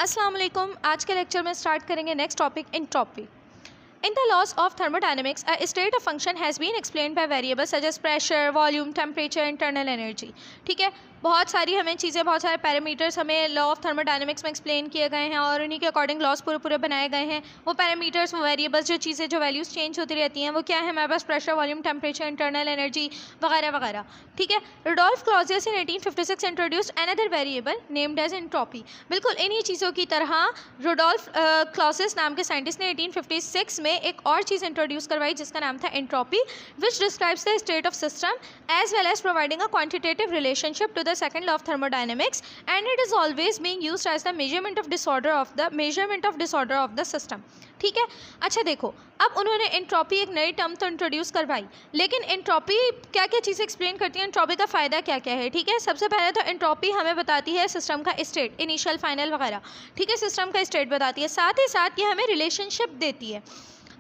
अस्सलाम वालेकुम। आज के लेक्चर में स्टार्ट करेंगे next topic entropy. In the laws of thermodynamics, a state of function has been explained by variables such as pressure, volume, temperature, internal energy। ठीक है, बहुत सारी हमें चीज़ें, बहुत सारे पैरामीटर्स हमें लॉ ऑफ थर्मोडायनेमिक्स में एक्सप्लेन किए गए हैं और उन्हीं के अकॉर्डिंग लॉज पूरे बनाए गए हैं। वो पैरामीटर्स, वो वेरिएबल्स, जो चीज़ें, जो वैल्यूज़ चेंज होती रहती हैं, वो क्या है हमारे पास? Pressure, volume, temperature, internal energy वगैरह वगैरह। ठीक है, Rudolf Clausius in 1856 introduced another variable named as entropy. बिल्कुल इन्हीं चीज़ों की तरह रुडोल्फ क्लॉजियस नाम के साइंटिस्ट ने 1856 में एक और चीज़ इंट्रोड्यूस करवाई जिसका नाम था entropy, which describes the state of system as well as providing a quantitative relationship to the second law of thermodynamics, and it is always being used as the measurement of disorder of the system। ठीक है, अच्छा देखो, अब उन्होंने entropy एक नई term तो introduce करवाई, लेकिन एंट्रोपी क्या क्या चीज़ें एक्सप्लेन करती है, एंट्रोपी का फ़ायदा क्या क्या है। ठीक है, सबसे पहले तो एंट्रोपी हमें बताती है सिस्टम का स्टेट, इनिशियल, फाइनल वगैरह। ठीक है, सिस्टम का स्टेट बताती है, साथ ही साथ ये हमें रिलेशनशिप देती है,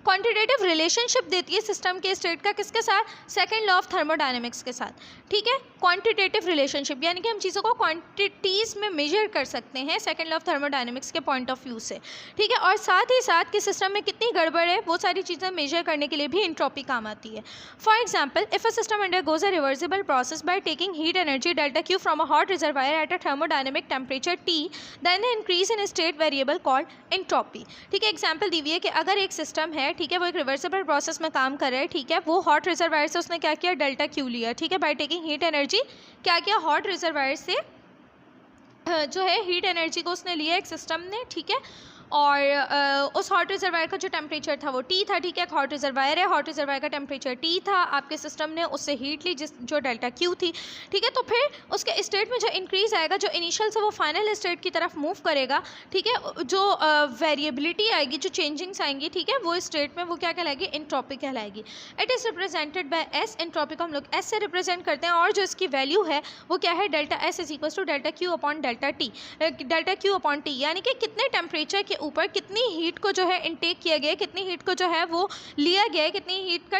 क्वांटिटेटिव रिलेशनशिप देती है सिस्टम के स्टेट का, किसके साथ? सेकंड लॉ ऑफ थर्मोडायनेमिक्स के साथ। ठीक है, क्वांटिटेटिव रिलेशनशिप यानी कि हम चीज़ों को क्वांटिटीज़ में मेजर कर सकते हैं सेकंड लॉ ऑफ थर्मोडायनेमिक्स के पॉइंट ऑफ व्यू से। ठीक है, और साथ ही साथ कि सिस्टम में कितनी गड़बड़ है वो सारी चीज़ें मेजर करने के लिए भी एंट्रोपी काम आती है। For example, if a system undergoes a reversible process by taking heat energy delta Q from a hot reservoir at a thermodynamic temperature T, then the increase in state variable called entropy. ठीक है, example दी हुई है कि अगर एक system है, ठीक है, वो एक रिवर्सिबल प्रोसेस में काम कर रहा है। ठीक है, वो हॉट रिजर्वायर से उसने क्या किया? डेल्टा क्यू लिया। ठीक है, बाय टेकिंग हीट एनर्जी क्या किया? हॉट रिजर्वायर से जो है हीट एनर्जी को उसने लिया एक सिस्टम ने। ठीक है, और उस हॉट रिजर्वायर का जो टेम्परेचर था वो T था। ठीक है, हॉट रिजर्वायर है, हॉट रिजर्वायर का टेम्परेचर T था, आपके सिस्टम ने उससे हीट ली जो डेल्टा Q थी। ठीक है, तो फिर उसके स्टेट में जो इंक्रीज़ आएगा, जो इनिशियल से वो फाइनल स्टेट की तरफ मूव करेगा। ठीक है, जो वेरिएबिलिटी आएगी, जो चेंजिंग्स आएंगी, ठीक है, वो स्टेट में वो क्या कहलाएगी? एंट्रोपी कहलाएगी। It is represented by S। Entropy को हम लोग S से रिप्रेजेंट करते हैं और जो इसकी वैल्यू है वो क्या है? Delta S is equals to delta Q upon delta T, delta Q upon T, यानी कि कितने टेम्परेचर के ऊपर कितनी हीट को जो है इनटेक किया गया, कितनी हीट को जो है वो लिया गया है, कितनी हीट का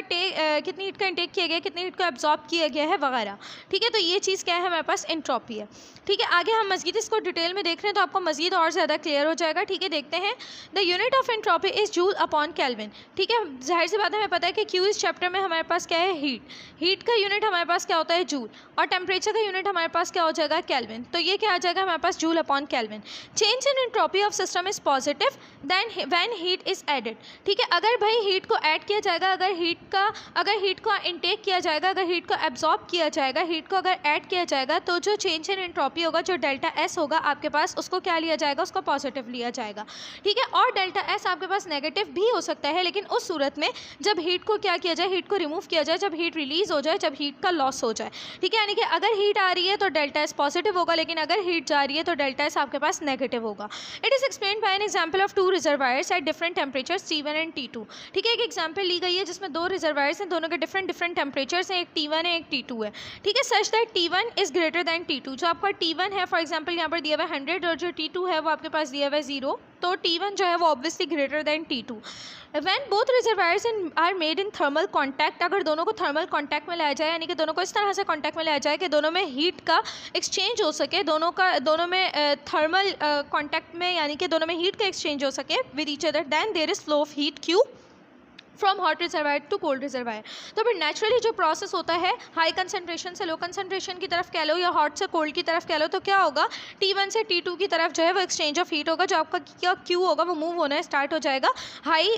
इनटेक किया गया, कितनी हीट को एब्जॉर्ब किया गया है वगैरह। ठीक है, तो ये चीज़ क्या है? हमारे पास एंट्रोपी है। ठीक है, आगे हम मज़ीद इसको डिटेल में देख रहे हैं तो आपको मज़ीद और ज़्यादा क्लियर हो जाएगा। ठीक है, देखते हैं। The unit of entropy is joule upon kelvin. ठीक है, जाहिर सी बात है, हमें पता है कि क्यू इस चैप्टर में हमारे पास क्या है? हीट का यूनिट हमारे पास क्या होता है? जूल, और टेम्परेचर का यूनिट हमारे पास क्या हो जाएगा? केल्विन। तो ये क्या आ जाएगा हमारे पास? Joule upon kelvin. Change in entropy of system is positive then when heat is added. ठीक है, अगर भाई हीट को ऐड किया जाएगा, अगर हीट को इनटेक किया जाएगा, अगर हीट को एब्जॉर्ब किया जाएगा, हीट को अगर ऐड किया जाएगा, तो जो चेंज इन एंट्रोपी होगा, जो डेल्टा S होगा आपके पास, उसको क्या लिया जाएगा? उसको पॉजिटिव लिया जाएगा। ठीक है, और डेल्टा S आपके पास नेगेटिव भी हो सकता है, लेकिन उस सूरत में जब हीट को क्या किया जाए? हीट को रिमूव किया जाए, जब हीट रिलीज हो जाए, जब हीट का लॉस हो जाए। ठीक है, यानी कि अगर हीट आ रही है तो डेल्टा S पॉजिटिव होगा, लेकिन अगर हीट जा रही है तो डेल्टा S आपके पास नेगेटिव होगा। It is explained bye an example of 2 reservoirs at different temperatures T1 and T2। ठीक है, एक एग्जाम्पल ली गई है जिसमें 2 रिजर्वायर्स हैं, दोनों के डिफरेंट टेम्परेचर्स हैं, एक T1 है, एक T2 है। ठीक है, such that T1 is greater than T2। जो आपका T1 है, फॉर एग्जाम्पल यहाँ पर दिया हुआ है 100 और जो T2 है वो आपके पास दिया हुआ है 0, तो T1 जो है वो obviously greater than T2। When both reservoirs are made in thermal contact, अगर दोनों को थर्मल कॉन्टैक्ट में लाया जाए, यानी कि दोनों को इस तरह से कॉन्टैक्ट में लाया जाए कि दोनों में हीट का एक्सचेंज हो सके, दोनों में थर्मल कॉन्टैक्ट में, यानी कि दोनों में हीट का एक्सचेंज हो सके with each other, then there is flow of heat Q from hot reservoir to cold reservoir. तो फिर नेचुरली जो प्रोसेस होता है हाई कंसनट्रेशन से लो कंसनट्रेशन की तरफ कह लो, या हॉट से कोल्ड की तरफ कह लो, तो क्या होगा? T1 से T2 की तरफ जो है वो एक्सचेंज ऑफ हीट होगा, जो आपका क्या Q होगा वो मूव होना स्टार्ट हो जाएगा हाई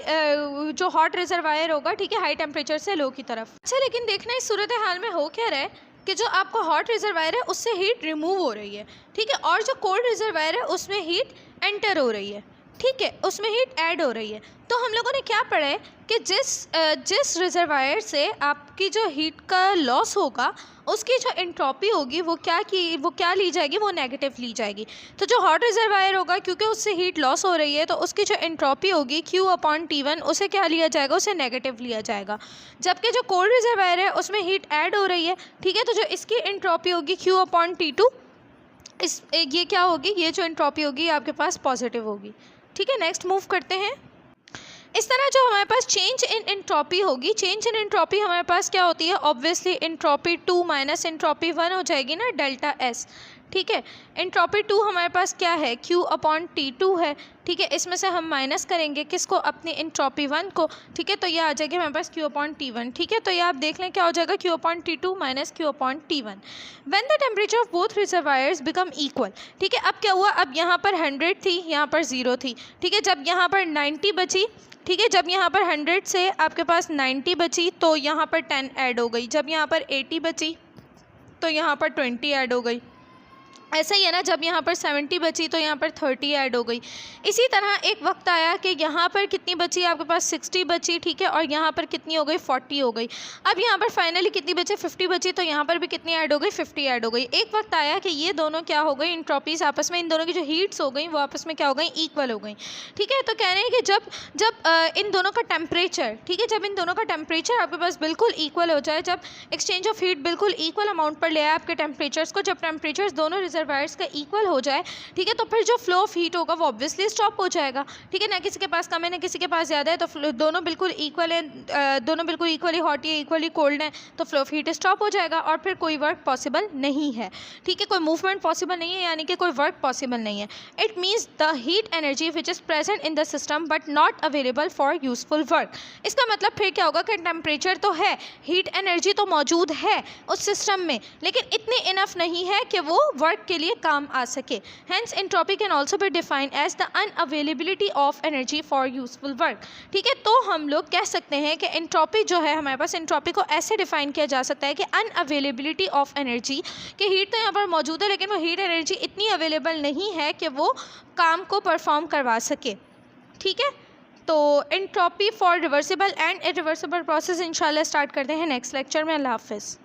जो हॉट रिजर्वायर होगा, ठीक है, हाई टेम्परेचर से लो की तरफ। अच्छा, लेकिन देखना इस सूरत हाल में हो क्या रहा है कि जो आपका हॉट रिजर्वायर है उससे हीट रिमूव हो रही है। ठीक है, और जो कोल्ड रिजर्वायर है उसमें हीट एंटर हो रही है। ठीक है, उसमें हीट ऐड हो रही है। तो हम लोगों ने क्या पढ़ा है कि जिस रिजर्वायर से आपकी जो हीट का लॉस होगा उसकी जो एंट्रोपी होगी वो क्या ली जाएगी? वो नेगेटिव ली जाएगी। तो जो हॉट रिजर्वायर होगा, क्योंकि उससे हीट लॉस हो रही है, तो उसकी जो एंट्रोपी होगी Q अपॉन T1, उसे क्या लिया जाएगा? उसे नेगेटिव लिया जाएगा। जबकि जो कोल्ड रिजर्वायर है उसमें हीट ऐड हो रही है। ठीक है, तो जो इसकी एंट्रोपी होगी Q अपॉन T2, ये क्या होगी? ये जो एंट्रोपी होगी आपके पास पॉजिटिव होगी। ठीक है, नेक्स्ट मूव करते हैं। इस तरह जो हमारे पास चेंज इन एंट्रोपी होगी, चेंज इन एंट्रोपी हमारे पास क्या होती है? ऑब्वियसली एंट्रोपी 2 माइनस एंट्रोपी 1 हो जाएगी ना, डेल्टा S। ठीक है। एंट्रोपी 2 हमारे पास क्या है, Q/T2 है, ठीक है। इसमें से हम माइनस करेंगे किसको, अपनी एंट्रोपी 1 को, ठीक है। तो ये आ जाएगी हमारे पास Q/T1, ठीक है। तो ये आप देख लें क्या हो जाएगा, Q/T2 minus Q/T1 when the temperature of both reservoirs become equal, ठीक है। अब क्या हुआ, अब यहाँ पर 100 थी, यहाँ पर 0 थी, ठीक है। जब यहाँ पर 90 बची, ठीक है, जब यहाँ पर 100 से आपके पास 90 बची तो यहाँ पर 10 ऐड हो गई, जब यहाँ पर 80 बची तो यहाँ पर 20 ऐड हो गई, ऐसा ही है ना। जब यहाँ पर 70 बची तो यहाँ पर 30 ऐड हो गई। इसी तरह एक वक्त आया कि यहाँ पर कितनी बची, आपके पास 60 बची, ठीक है, और यहाँ पर कितनी हो गई, 40 हो गई। अब यहाँ पर फाइनली कितनी बची, 50 बची, तो यहाँ पर भी कितनी ऐड हो गई, 50 ऐड हो गई। एक वक्त आया कि ये दोनों क्या हो गई, एंट्रोपीज आपस में, इन दोनों की जो हीट्स हो गई वो आपस में क्या हो गई, इक्वल हो गई, ठीक है। तो कह रहे हैं कि जब इन दोनों का टेम्परेचर, ठीक है, जब इन दोनों का टेम्परेचर आपके पास बिल्कुल इक्वल हो जाए, जब एक्सचेंज ऑफ हीट बिल्कुल इक्वल अमाउंट पर ले आए आपके टेम्परेचर्स को, जब टेम्परेचर्स दोनों रिजर्वायर्स का इक्वल हो जाए, ठीक है, तो फिर जो फ्लो ऑफ हीट होगा वो ऑब्वियसली स्टॉप हो जाएगा, ठीक है। ना किसी के पास कम है ना किसी के पास ज़्यादा है, तो दोनों बिल्कुल इक्वल है, दोनों बिल्कुल इक्वली हॉट या इक्वली कोल्ड है, तो फ्लो ऑफ हीट स्टॉप हो जाएगा और फिर कोई वर्क पॉसिबल नहीं है, ठीक है, कोई मूवमेंट पॉसिबल नहीं है, यानी कि कोई वर्क पॉसिबल नहीं है। It means the heat energy which is present in the system but not available for useful work. इसका मतलब फिर क्या होगा कि टेम्परेचर तो है, हीट एनर्जी तो मौजूद है उस सिस्टम में, लेकिन इतनी इनफ नहीं है कि वो वर्क के लिए काम आ सके। Hence entropy can also be defined as the unavailability of energy for useful work, ठीक है। तो हम लोग कह सकते हैं कि एंट्रोपी जो है हमारे पास, एंट्रोपी को ऐसे डिफाइन किया जा सकता है कि अनअवेलेबिलिटी ऑफ एनर्जी, कि हीट तो यहाँ पर मौजूद है लेकिन वो हीट एनर्जी इतनी अवेलेबल नहीं है कि वो काम को परफॉर्म करवा सके, ठीक है। तो entropy for reversible and irreversible process इंशाल्लाह स्टार्ट करते हैं नेक्स्ट लेक्चर में। अल्लाह हाफिज़।